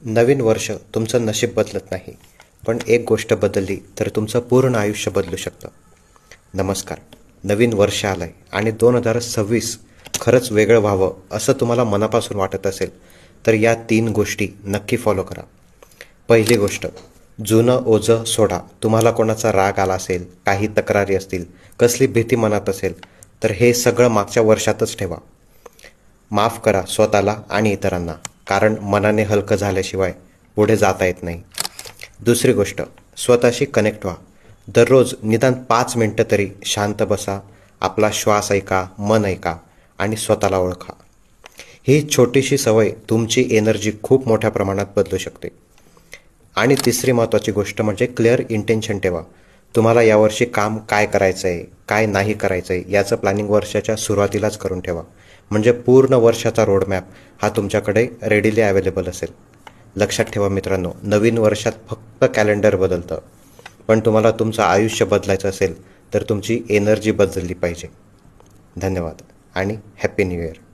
नवीन वर्ष तुमचं नशीब बदलत नाही, पण एक गोष्ट बदलली तर तुमचं पूर्ण आयुष्य बदलू शकतं. नमस्कार. नवीन वर्ष आलं आहे आणि 2026 खरंच वेगळं व्हावं असं तुम्हाला मनापासून वाटत असेल तर या 3 गोष्टी नक्की फॉलो करा. पहिली गोष्ट, जुनं ओझं सोडा. तुम्हाला कोणाचा राग आला असेल, काही तक्रारी असतील, कसली भीती मनात असेल तर हे सगळं मागच्या वर्षातच ठेवा. माफ करा स्वतःला आणि इतरांना, कारण मनाने हलकं झाल्याशिवाय पुढे जाता येत नाही. दुसरी गोष्ट, स्वतःशी कनेक्ट व्हा. दररोज निदान 5 मिनटं तरी शांत बसा, आपला श्वास ऐका, मन ऐका आणि स्वतःला ओळखा. ही छोटीशी सवय तुमची एनर्जी खूप मोठ्या प्रमाणात बदलू शकते. आणि तिसरी महत्त्वाची गोष्ट म्हणजे क्लिअर इंटेन्शन ठेवा. तुम्हाला यावर्षी काम काय करायचं आहे, काय नाही करायचं आहे याचं प्लॅनिंग वर्षाच्या सुरुवातीलाच करून ठेवा. म्हणजे पूर्ण वर्षाचा रोडमॅप हा तुमच्याकडे रेडीली अवेलेबल असेल. लक्षात ठेवा मित्रांनो, नवीन वर्षात फक्त कॅलेंडर बदलतं, पण तुम्हाला तुमचं आयुष्य बदलायचं असेल तर तुमची एनर्जी बदलली पाहिजे. धन्यवाद आणि हॅपी न्यू इयर.